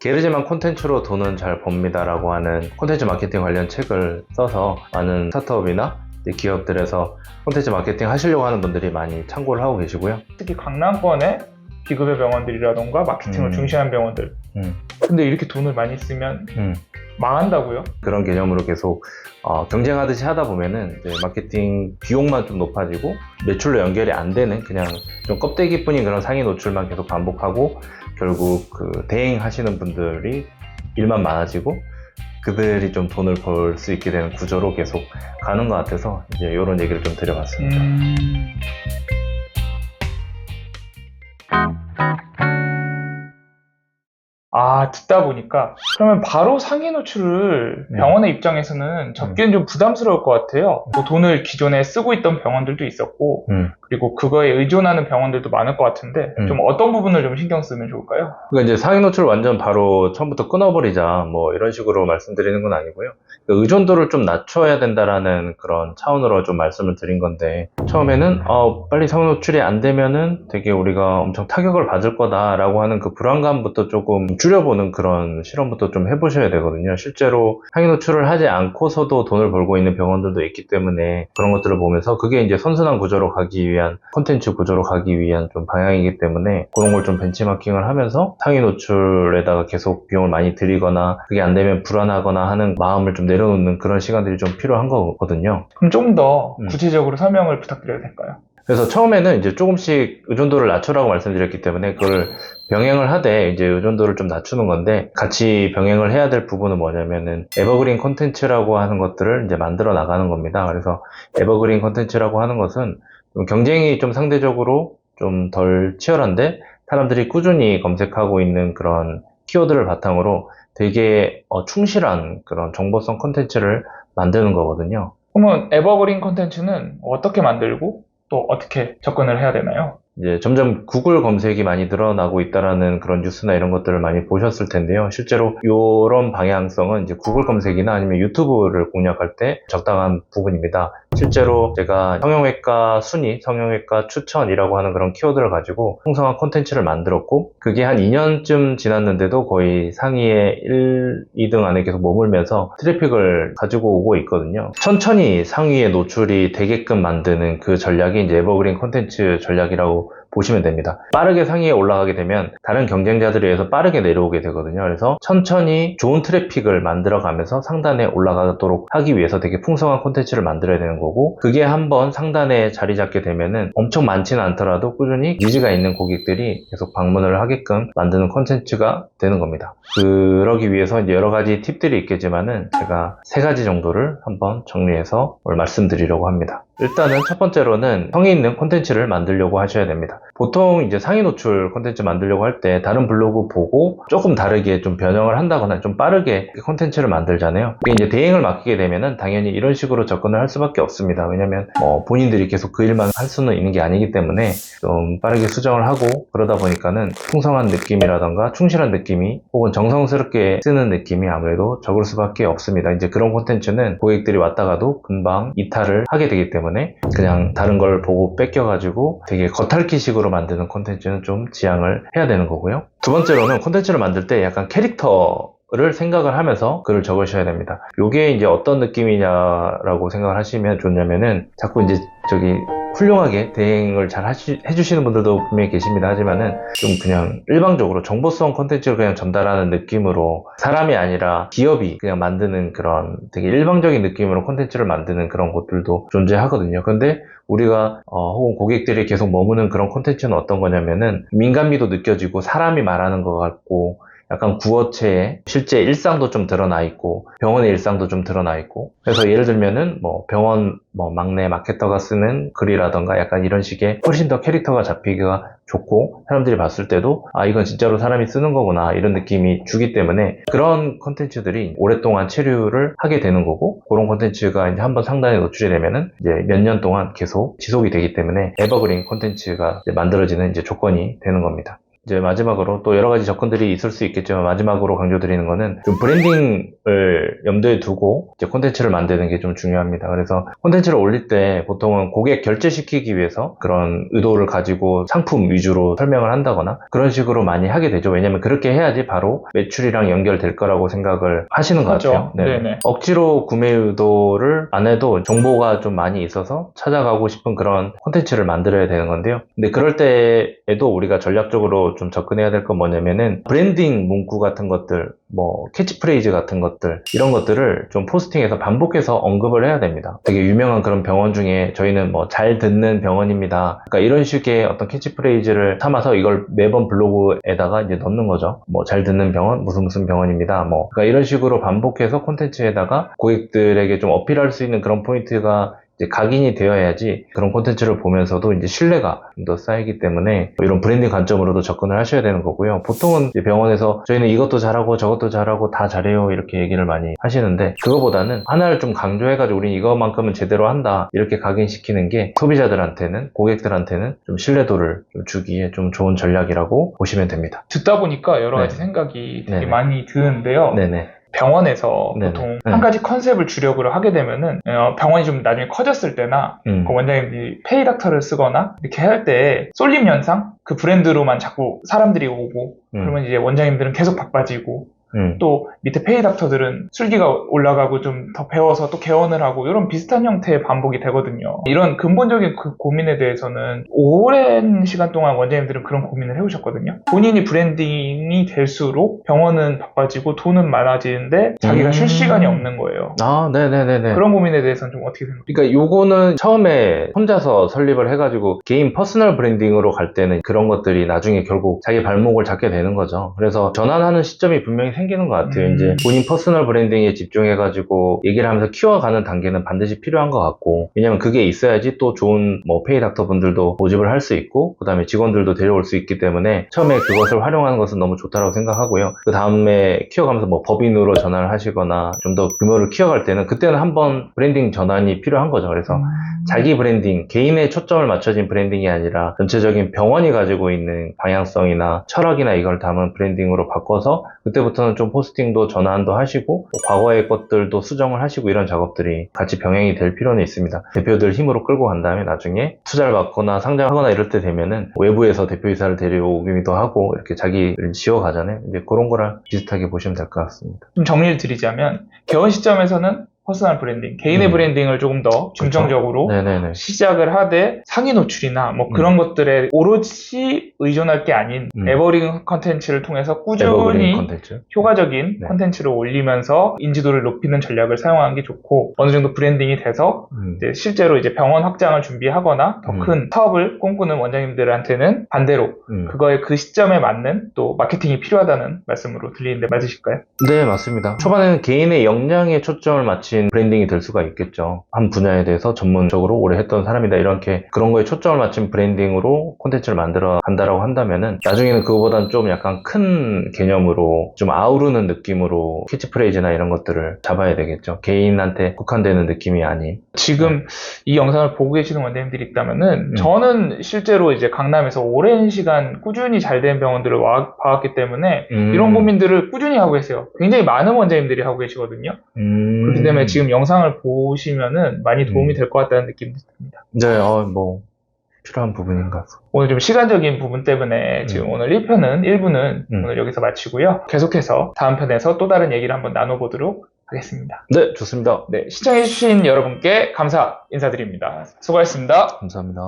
게으르지만 콘텐츠로 돈은 잘 법니다라고 하는 콘텐츠 마케팅 관련 책을 써서 많은 스타트업이나 기업들에서 콘텐츠 마케팅 하시려고 하는 분들이 많이 참고를 하고 계시고요. 특히 강남권의 B급의 병원들이라던가 마케팅을 중시하는 병원들. 근데 이렇게 돈을 많이 쓰면 망한다고요? 그런 개념으로 계속 경쟁하듯이 하다 보면은 이제 마케팅 비용만 좀 높아지고 매출로 연결이 안 되는 그냥 좀 껍데기뿐인 그런 상위 노출만 계속 반복하고 결국 그 대행하시는 분들이 일만 많아지고 그들이 좀 돈을 벌 수 있게 되는 구조로 계속 가는 것 같아서 이제 이런 얘기를 좀 드려봤습니다. 듣다 보니까 그러면 바로 상위 노출을 병원의 입장에서는 접기는 좀 부담스러울 것 같아요. 뭐 돈을 기존에 쓰고 있던 병원들도 있었고 그리고 그거에 의존하는 병원들도 많을 것 같은데 좀 어떤 부분을 좀 신경 쓰면 좋을까요? 그러니까 이제 상위 노출을 완전 바로 처음부터 끊어버리자 뭐 이런 식으로 말씀드리는 건 아니고요. 의존도를 좀 낮춰야 된다라는 그런 차원으로 좀 말씀을 드린 건데 처음에는 빨리 상위 노출이 안 되면은 되게 우리가 엄청 타격을 받을 거다라고 하는 그 불안감부터 조금 줄여보는 그런 실험부터 좀 해보셔야 되거든요. 실제로 상위 노출을 하지 않고서도 돈을 벌고 있는 병원들도 있기 때문에 그런 것들을 보면서 그게 이제 선순환 구조로 가기 위한 콘텐츠 구조로 가기 위한 좀 방향이기 때문에 그런 걸 좀 벤치마킹을 하면서 상위 노출에다가 계속 비용을 많이 들이거나 그게 안 되면 불안하거나 하는 마음을 좀 내려놓는 그런 시간들이 좀 필요한 거거든요. 그럼 좀 더 구체적으로 설명을 부탁드려도 될까요? 그래서 처음에는 이제 조금씩 의존도를 낮추라고 말씀드렸기 때문에 그걸 병행을 하되 이제 의존도를 좀 낮추는 건데 같이 병행을 해야 될 부분은 뭐냐면은 에버그린 콘텐츠라고 하는 것들을 이제 만들어 나가는 겁니다. 그래서 에버그린 콘텐츠라고 하는 것은 경쟁이 좀 상대적으로 좀 덜 치열한데 사람들이 꾸준히 검색하고 있는 그런 키워드를 바탕으로 되게 충실한 그런 정보성 콘텐츠를 만드는 거거든요. 그러면 에버그린 콘텐츠는 어떻게 만들고 또 어떻게 접근을 해야 되나요? 이제 점점 구글 검색이 많이 늘어나고 있다라는 그런 뉴스나 이런 것들을 많이 보셨을 텐데요. 실제로 이런 방향성은 이제 구글 검색이나 아니면 유튜브를 공략할 때 적당한 부분입니다. 실제로 제가 성형외과 순위, 성형외과 추천이라고 하는 그런 키워드를 가지고 풍성한 콘텐츠를 만들었고 그게 한 2년쯤 지났는데도 거의 상위의 1, 2등 안에 계속 머물면서 트래픽을 가지고 오고 있거든요. 천천히 상위에 노출이 되게끔 만드는 그 전략이 이제 에버그린 콘텐츠 전략이라고 보시면 됩니다. 빠르게 상위에 올라가게 되면 다른 경쟁자들에 의해서 빠르게 내려오게 되거든요. 그래서 천천히 좋은 트래픽을 만들어가면서 상단에 올라가도록 하기 위해서 되게 풍성한 콘텐츠를 만들어야 되는 거고 그게 한번 상단에 자리 잡게 되면은 엄청 많지는 않더라도 꾸준히 니즈가 있는 고객들이 계속 방문을 하게끔 만드는 콘텐츠가 되는 겁니다. 그러기 위해서 이제 여러 가지 팁들이 있겠지만은 제가 3가지 정도를 한번 정리해서 오늘 말씀드리려고 합니다. 일단은 첫 번째로는 성의 있는 콘텐츠를 만들려고 하셔야 됩니다. 보통 이제 상위 노출 콘텐츠 만들려고 할 때 다른 블로그 보고 조금 다르게 좀 변형을 한다거나 좀 빠르게 콘텐츠를 만들잖아요. 이게 이제 대행을 맡기게 되면은 당연히 이런 식으로 접근을 할 수밖에 없습니다. 왜냐면 본인들이 계속 그 일만 할 수는 있는 게 아니기 때문에 좀 빠르게 수정을 하고 그러다 보니까는 풍성한 느낌이라던가 충실한 느낌이 혹은 정성스럽게 쓰는 느낌이 아무래도 적을 수밖에 없습니다. 이제 그런 콘텐츠는 고객들이 왔다가도 금방 이탈을 하게 되기 때문에 그냥 다른 걸 보고 뺏겨가지고 되게 겉핥기식으로 만드는 콘텐츠는 좀 지양을 해야 되는 거고요. 두 번째로는 콘텐츠를 만들 때 약간 캐릭터를 생각을 하면서 글을 적으셔야 됩니다. 이게 이제 어떤 느낌이냐라고 생각을 하시면 좋냐면은 자꾸 이제 훌륭하게 대행을 잘 해주시는 분들도 분명히 계십니다. 하지만은 좀 그냥 일방적으로 정보성 콘텐츠를 그냥 전달하는 느낌으로 사람이 아니라 기업이 그냥 만드는 그런 되게 일방적인 느낌으로 콘텐츠를 만드는 그런 곳들도 존재하거든요. 근데 우리가 혹은 고객들이 계속 머무는 그런 콘텐츠는 어떤 거냐면은 민감미도 느껴지고 사람이 말하는 것 같고 약간 구어체에 실제 일상도 좀 드러나 있고 병원의 일상도 좀 드러나 있고 그래서 예를 들면은 병원 막내 마케터가 쓰는 글이라던가 약간 이런 식의 훨씬 더 캐릭터가 잡히기가 좋고 사람들이 봤을 때도 이건 진짜로 사람이 쓰는 거구나 이런 느낌이 주기 때문에 그런 콘텐츠들이 오랫동안 체류를 하게 되는 거고 그런 콘텐츠가 이제 한번 상단에 노출이 되면은 이제 몇 년 동안 계속 지속이 되기 때문에 에버그린 콘텐츠가 만들어지는 이제 조건이 되는 겁니다. 이제 마지막으로 또 여러 가지 접근들이 있을 수 있겠지만 마지막으로 강조드리는 거는 좀 브랜딩을 염두에 두고 이제 콘텐츠를 만드는 게 좀 중요합니다. 그래서 콘텐츠를 올릴 때 보통은 고객 결제시키기 위해서 그런 의도를 가지고 상품 위주로 설명을 한다거나 그런 식으로 많이 하게 되죠. 왜냐면 그렇게 해야지 바로 매출이랑 연결될 거라고 생각을 하시는 것 같아요. 네네. 억지로 구매 의도를 안 해도 정보가 좀 많이 있어서 찾아가고 싶은 그런 콘텐츠를 만들어야 되는 건데요. 근데 그럴 때에도 우리가 전략적으로 좀 접근해야 될 건 뭐냐면은 브랜딩 문구 같은 것들, 뭐 캐치프레이즈 같은 것들 이런 것들을 좀 포스팅해서 반복해서 언급을 해야 됩니다. 되게 유명한 그런 병원 중에 저희는 뭐 잘 듣는 병원입니다. 그러니까 이런 식의 어떤 캐치프레이즈를 삼아서 이걸 매번 블로그에다가 이제 넣는 거죠. 뭐 잘 듣는 병원 무슨 무슨 병원입니다. 뭐 그러니까 이런 식으로 반복해서 콘텐츠에다가 고객들에게 좀 어필할 수 있는 그런 포인트가 이제 각인이 되어야지 그런 콘텐츠를 보면서도 이제 신뢰가 좀 더 쌓이기 때문에 이런 브랜딩 관점으로도 접근을 하셔야 되는 거고요. 보통은 이제 병원에서 저희는 이것도 잘하고 저것도 잘하고 다 잘해요 이렇게 얘기를 많이 하시는데 그거보다는 하나를 좀 강조해가지고 우린 이것만큼은 제대로 한다 이렇게 각인시키는 게 소비자들한테는 고객들한테는 좀 신뢰도를 좀 주기에 좀 좋은 전략이라고 보시면 됩니다. 듣다 보니까 여러 가지 네. 생각이 되게 네네. 많이 드는데요. 네네. 병원에서 네네. 보통 네. 한 가지 컨셉을 주력으로 하게 되면은 병원이 좀 나중에 커졌을 때나 그 원장님들이 페이닥터를 쓰거나 이렇게 할 때 쏠림 현상? 그 브랜드로만 자꾸 사람들이 오고 그러면 이제 원장님들은 계속 바빠지고 또 밑에 페이닥터들은 술기가 올라가고 좀 더 배워서 또 개원을 하고 이런 비슷한 형태의 반복이 되거든요. 이런 근본적인 그 고민에 대해서는 오랜 시간 동안 원장님들은 그런 고민을 해오셨거든요. 본인이 브랜딩이 될수록 병원은 바빠지고 돈은 많아지는데 자기가 쉴 시간이 없는 거예요. 아, 네네네네. 그런 고민에 대해서는 좀 어떻게 생각해요? 그러니까 요거는 처음에 혼자서 설립을 해가지고 개인 퍼스널 브랜딩으로 갈 때는 그런 것들이 나중에 결국 자기 발목을 잡게 되는 거죠. 그래서 전환하는 시점이 분명히 생기는 것 같아요. 이제 본인 퍼스널 브랜딩에 집중해가지고 얘기를 하면서 키워가는 단계는 반드시 필요한 것 같고, 왜냐면 그게 있어야지 또 좋은 뭐 페이 닥터 분들도 모집을 할 수 있고, 그 다음에 직원들도 데려올 수 있기 때문에 처음에 그것을 활용하는 것은 너무 좋다고 생각하고요. 그 다음에 키워가면서 뭐 법인으로 전환을 하시거나 좀 더 규모를 키워갈 때는 그때는 한번 브랜딩 전환이 필요한 거죠. 그래서 자기 브랜딩, 개인의 초점을 맞춰진 브랜딩이 아니라 전체적인 병원이 가지고 있는 방향성이나 철학이나 이걸 담은 브랜딩으로 바꿔서 그때부터는 좀 포스팅도 전환도 하시고 과거의 것들도 수정을 하시고 이런 작업들이 같이 병행이 될 필요는 있습니다. 대표들 힘으로 끌고 간 다음에 나중에 투자를 받거나 상장하거나 이럴 때 되면은 외부에서 대표이사를 데려오기도 하고 이렇게 자기를 지어가잖아요. 이제 그런 거랑 비슷하게 보시면 될 것 같습니다. 좀 정리를 드리자면 개원 시점에서는 퍼스널 브랜딩, 개인의 브랜딩을 조금 더 중점적으로 네네네. 시작을 하되 상위 노출이나 뭐 그런 것들에 오롯이 의존할 게 아닌 에버링 컨텐츠를 통해서 꾸준히 효과적인 컨텐츠를 올리면서 인지도를 높이는 전략을 사용하는 게 좋고 어느 정도 브랜딩이 돼서 이제 실제로 이제 병원 확장을 준비하거나 더 큰 사업을 꿈꾸는 원장님들한테는 반대로 그거에 그 시점에 맞는 또 마케팅이 필요하다는 말씀으로 들리는데 맞으실까요? 네, 맞습니다. 초반에는 개인의 역량에 초점을 맞춘 브랜딩이 될 수가 있겠죠. 한 분야에 대해서 전문적으로 오래 했던 사람이다 이렇게 그런 거에 초점을 맞춘 브랜딩으로 콘텐츠를 만들어 간다라고 한다면은 나중에는 그거보다는 좀 약간 큰 개념으로 좀 아우르는 느낌으로 캐치프레이즈나 이런 것들을 잡아야 되겠죠. 개인한테 국한되는 느낌이 아닌. 지금 이 영상을 보고 계시는 원장님들이 있다면은 저는 실제로 이제 강남에서 오랜 시간 꾸준히 잘 된 병원들을 봐왔기 때문에 이런 고민들을 꾸준히 하고 계세요. 굉장히 많은 원장님들이 하고 계시거든요. 그렇기 때문에 지금 영상을 보시면은 많이 도움이 될 것 같다는 느낌이 듭니다. 네, 뭐 필요한 부분인 것 같습니다. 오늘 좀 시간적인 부분 때문에 지금 오늘 1부는 오늘 여기서 마치고요. 계속해서 다음 편에서 또 다른 얘기를 한번 나눠보도록 하겠습니다. 네, 좋습니다. 네, 시청해주신 여러분께 인사드립니다. 수고하셨습니다. 감사합니다.